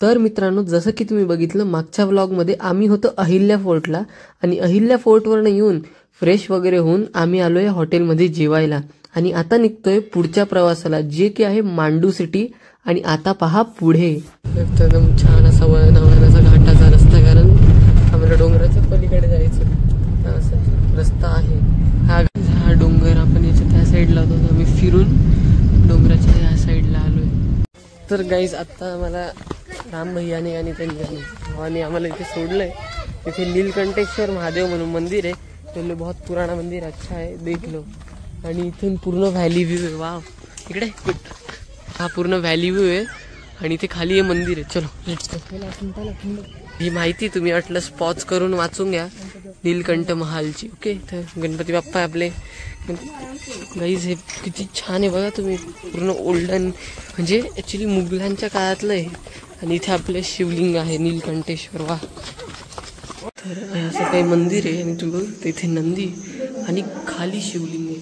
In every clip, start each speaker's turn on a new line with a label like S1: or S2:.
S1: तर मित्रांनो, जसं की तुम्ही बघितलं मागच्या व्लॉगमध्ये आम्ही होतो अहिल्या फोर्टला आणि अहिल्या फोर्टवरनं येऊन फ्रेश वगैरे होऊन आम्ही आलोय हॉटेलमध्ये जेवायला आणि आता निघतोय पुढच्या प्रवासाला, जे की आहे मांडू सिटी. आणि आता पहा पुढे एकदम छान असा वळणावळणाचा घाटाचा रस्ता, कारण आम्हाला डोंगराच्या पलीकडे जायचं असा रस्ता आहे. हा डोंगर आपण याच्या त्या साईडला होतो, आम्ही फिरून डोंगराच्या या साईडला आलोय. तर गाईज आता आम्हाला राम भैयाने आणि त्यांच्या भावाने आम्हाला इथे सोडलंय. इथे नीलकंठेश्वर महादेव म्हणून मंदिर आहे. तो बहुत पुराना मंदिर अच्छा है, देख लो. आणि इथून पूर्ण व्हॅली व्ह्यू आहे. वाव, इकडे हा पूर्ण व्हॅली व्ह्यू आहे आणि इथे खाली हे मंदिर आहे. चलो लेट्स गो. ही माहिती तुम्ही वाटलं पॉज करून वाचून घ्या, नीलकंठ महालची. ओके, तर गणपती बाप्पा आहे आपले. गाईज हे किती छान आहे बघा तुम्ही, पूर्ण ओल्डन, म्हणजे ॲक्च्युली मुघलांच्या काळातलं आहे. आणि इथे आपले शिवलिंग आहे नीलकंठेश्वर. वा, तर असं काही मंदिर आहे आणि तुम्ही तिथे नंदी आणि खाली शिवलिंग आहे.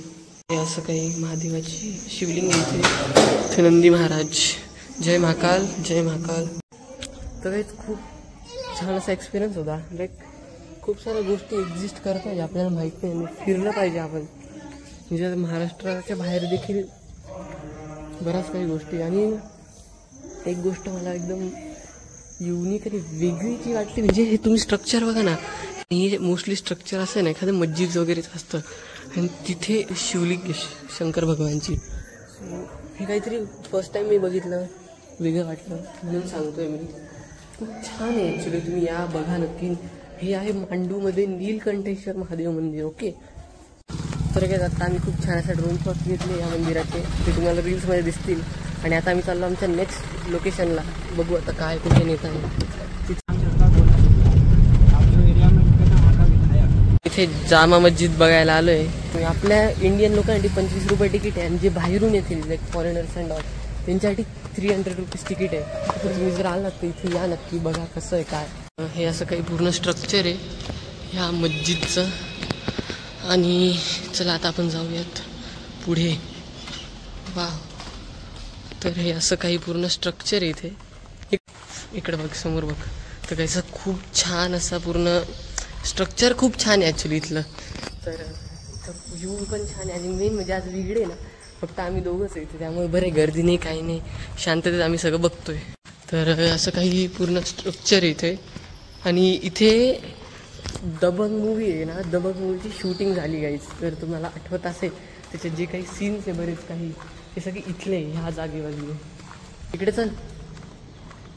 S1: हे असं काही महादेवाची शिवलिंग आहे इथे नंदी महाराज. जय महाकाल, जय महाकाल. तर हे खूप छान असा एक्सपिरियन्स होता. लाईक खूप साऱ्या गोष्टी एक्झिस्ट करतात जे आपल्याला माहीत नाही, फिरलं पाहिजे आपण. म्हणजे महाराष्ट्राच्या बाहेर देखील बऱ्याच काही गोष्टी. आणि एक गोष्ट मला एकदम युनिक आणि वेगळी जी वाटली, म्हणजे हे तुम्ही स्ट्रक्चर बघा ना, हे मोस्टली स्ट्रक्चर असं ना एखादं मस्जिद वगैरेच असतं आणि तिथे शिवलिंग शंकर भगवानची. हे काहीतरी फर्स्ट टाइम मी बघितलं, वेगळं वाटलं म्हणून सांगतोय मी. खूप छान आहे ॲक्च्युली, तुम्ही या बघा नक्की. हे आहे मांडूमध्ये नीलकंठेश्वर महादेव मंदिर. ओके, तर काय आता आम्ही खूप छान असा ड्रोन शॉट घेतले या मंदिराचे, ते तुम्हाला रील्समध्ये दिसतील. आणि आता आम्ही चाललो आमच्या नेक्स्ट लोकेशनला. बघू आता काय कुठे नेत आहे. इथे जामा मस्जिद बघायला आलोय. आपल्या इंडियन लोकांसाठी 25 रुपये तिकीट आहे आणि जे बाहेरून येतील लाईक फॉरेनर्स अँड ऑल त्यांच्यासाठी 300 रुपीज तिकीट आहे. तर तुम्ही जर आलात तर इथे या नक्की, बघा कसं आहे काय. हे असं काही पूर्ण स्ट्रक्चर आहे ह्या मस्जिदचं. आणि चला आता आपण जाऊयात पुढे. वा, तर हे असं काही पूर्ण स्ट्रक्चर आहे इथे. इकडं बघ, समोर बघ. तर काहीचं खूप छान असा पूर्ण स्ट्रक्चर खूप छान आहे ॲक्च्युली इथलं. तर व्ह्यू पण छान आहे आणि मेन म्हणजे आज वेगळे ना, फक्त आम्ही दोघंच आहे इथे, त्यामुळे बरे गर्दी नाही काही नाही, शांततेत आम्ही सगळं बघतोय. तर असं काही पूर्ण स्ट्रक्चर आहे इथे. आणि इथे दबंग मूवी आहे ना, दबंग मूवीची शूटिंग झाली गाईज. तर तुम्हाला आठवत असेल त्याचे जे काही सीन्स आहे बरेच काही, ते सगळे इथले ह्या जागेवर. इकडे चल.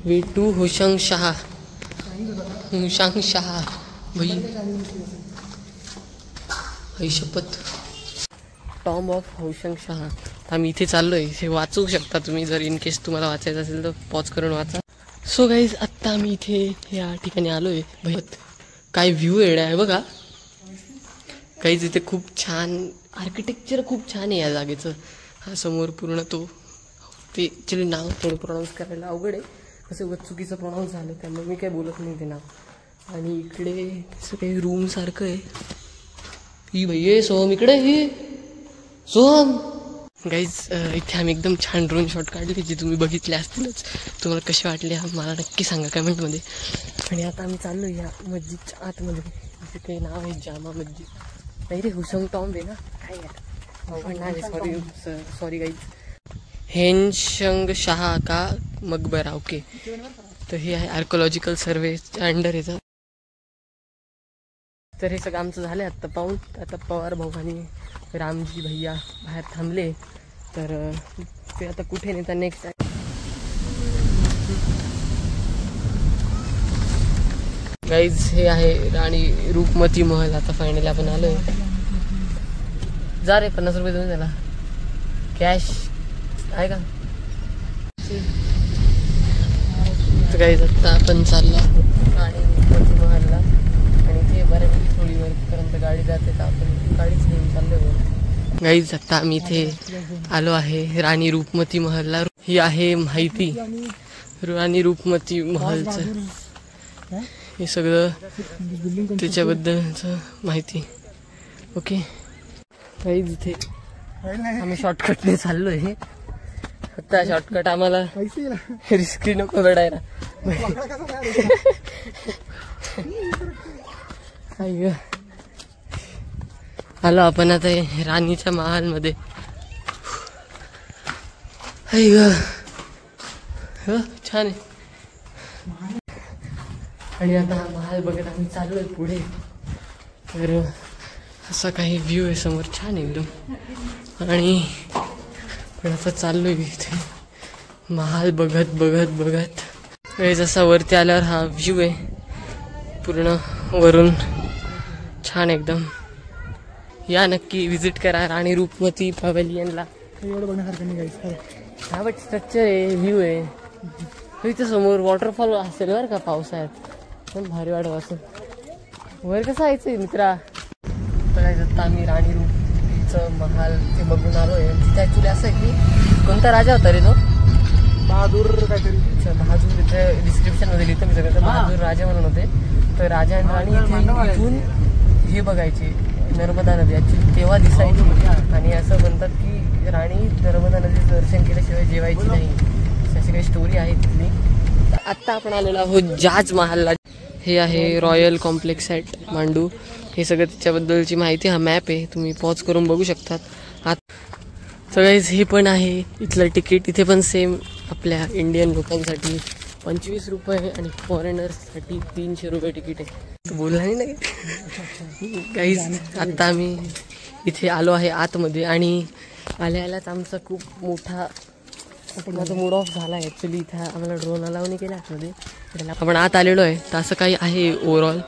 S1: वे टू होशंग शाह, होशांग शाह भाई शपथ, टॉम ऑफ होशंग शाह. आम्ही इथे चाललोय. हे वाचू शकता तुम्ही, जर इन केस तुम्हाला वाचायचं असेल तर पॉज करून वाचा. सो गाईज आत्ता आम्ही इथे या ठिकाणी आलोय. भयत काय व्ह्यू एवढा आहे बघा गाईज. इथे खूप छान आर्किटेक्चर खूप छान आहे या जागेचं. हा समोर पूर्ण तो, ते ॲक्च्युली नाव थोडं प्रोनाऊन्स करायला अवघड आहे, कसं चुकीचं प्रोनाऊन्स झालं त्यामुळे मी काय बोलत नाही ते नाव. आणि इकडे असं काही रूम सारखं आहे. ही भैये सोहम इकडे, हे सोहम. गाईज इथे आम्ही एकदम छान ड्रोन शॉट काढले जे तुम्ही बघितले असतीलच. तुम्हाला कसे वाटले मला नक्की सांगा कमेंटमध्ये. आणि आता आम्ही चाललो या मस्जिदच्या आतमध्ये. इथे काही नाव आहे जामा मस्जिद, नाही रे हुसंग टॉम्ब आहे ना, काय यार नाव आहे. Sorry guys. हेनशंग शाह का मकबरा. ओके, तर हे आहे आर्कोलॉजिकल सर्वेच्या अंडर येतं. तर हे सगळं आमचं झालं आत्ता पाहून. आता पवार भाऊ आणि रामजी भैया बाहेर थांबले, तर ते आता कुठे नेता नेक्स्ट. गाईज हे आहे राणी रूपमती महल. आता फायनली आपण आलोय. जा रे, 50 रुपये देऊन त्याला कॅश आहे का. तर गाईज आता आपण चाललो राणी रूपमती महलला आणि ते बऱ्यापैकी थोडी वरपर्यंत गाडी जाते, तर आपण गाडीच घेऊन चाललो. गाईज आता आम्ही इथे आलो आहे राणी रूपमती महलला. ही आहे माहिती राणी रूपमती महलचं, हे सगळं त्याच्याबद्दलचं माहिती. ओके गाईज इथे आम्ही शॉर्टकटने चाललोय. फक्त शॉर्टकट आम्हाला रिस्की नको पडायला. आलो आपण आता राणीच्या महालमध्ये. छान आहे. आणि आता हा महाल बघत आम्ही चाललोय पुढे. तर असा काही व्ह्यू आहे समोर, छान एकदम. आणि पण आता चाललोय इथे महाल बघत बघत बघत. जसा वरती आल्यावर हा व्ह्यू आहे पूर्ण वरून, छान एकदम. या नक्की विजिट करा राणी रूपमती पॅव्हेलियनला.
S2: एवढं बघण्यासारखं नाही गाईस.
S1: हा बट स्ट्रक्चर आहे, व्ह्यू आहे. इथे समोर वॉटरफॉल असेल बरं का पावसाळ्यात, पण भारी वाटत असं. वर कसं यायचंय मित्रा. बघायचं आता आम्ही राणी रूपचं महाल ते बघून आलोय. तिथे ॲक्च्युली असं आहे की कोणता राजा होता रे तो?
S2: बहादूर काहीतरी.
S1: अच्छा, बहादूर. इथे डिस्क्रिप्शनमध्ये लिहितं मी सगळं. बहादूर राजा म्हणून होते. तर राजा आणि राणी इथे इथून हे बघायचे नर्मदा नदी. ॲक्च्युली तेव्हा दिसायची. आणि असं म्हणतात की राणी नर्मदा नदीचं दर्शन केल्याशिवाय जेवायची नाही, अशी काही स्टोरी आहे तिथली. आत्ता आपण आलेलो आहोत जहाज महालला. हे आहे रॉयल कॉम्प्लेक्स ॲट मांडू. हे सगळं त्याच्याबद्दलची माहिती हा मॅप आहे, तुम्ही पॉज करून बघू शकतात. सगळेच हे पण आहे इथलं तिकीट. इथे पण सेम आपल्या इंडियन लोकांसाठी 25 रुपये आणि फॉरेनर्ससाठी 300 रुपये तिकीट आहे. बोलला नाही ना काहीच. आत्ता आम्ही इथे आलो आहे आतमध्ये. आणि आल्यालाच आमचा खूप मोठा माझा मूड ऑफ झाला आहे. ॲक्च्युली इथं आम्हाला ड्रोन अलाव नाही केला आतमध्ये. आपण आत आलेलो आहे. तर असं काही आहे ओव्हरऑल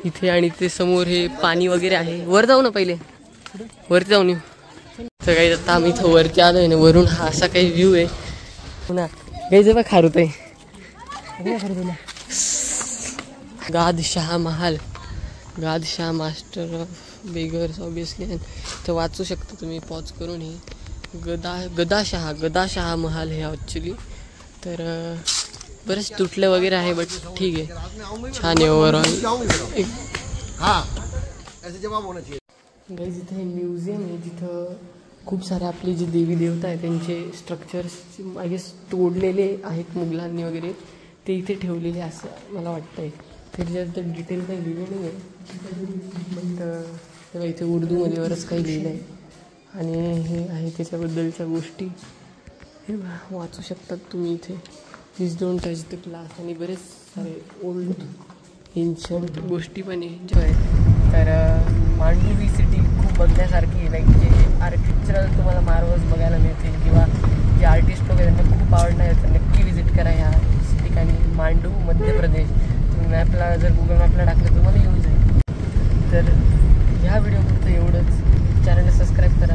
S1: इथे. आणि ते समोर हे पाणी वगैरे आहे. वर जाऊ ना पहिले, वरती जाऊन येऊ. तर काही आता आम्ही इथं वरती आलो आहे ना. वरून हा असा काही व्ह्यू आहे पुन्हा. काही जेव्हा खारुत आहे गादशाह महाल. गादशाह मास्टर ऑफ बेगर्स ऑब्विसली. तर वाचू शकता तुम्ही पॉज करून. हे गदाशाह महाल हे ॲक्च्युली. तर बरेच तुटले वगैरे आहे बट ठीक आहे, छान आहे ओव्हरऑल. गाईज इथे म्युझियम आहे जिथं खूप सारे आपले जे देवी देवता आहे त्यांचे स्ट्रक्चर्स आय गेस तोडलेले आहेत मुघलांनी वगैरे, ते इथे ठेवलेले असं मला वाटतं आहे. त्याच्यात डिटेल काही लिहिलं नाही आहे बट तेव्हा इथे उर्दूमध्ये बरंच काही लिहिलं आहे. आणि हे आहे त्याच्याबद्दलच्या गोष्टी हे वाचू शकतात तुम्ही इथे. Please don't touch the glass. आणि बरेच सारे ओल्ड एन्शंट गोष्टी पण आहे जो आहे. तर मांडू ही सिटी खूप बघण्यासारखी आहे. लाईक जे आर्किटेक्चरल तुम्हाला मार्वल्स बघायला मिळतील किंवा जे आर्टिस्ट लोक आहेत त्यांना खूप आवडणार आहे तर नक्की विजिट करा ह्या ठिकाणी. मांडू मध्य प्रदेश. तुम्ही मॅपला जर गुगल मॅपला टाकलं तुम्हाला येऊन जाईल. तर ह्या व्हिडिओपुरतं एवढंच. चॅनलला सबस्क्राईब करा.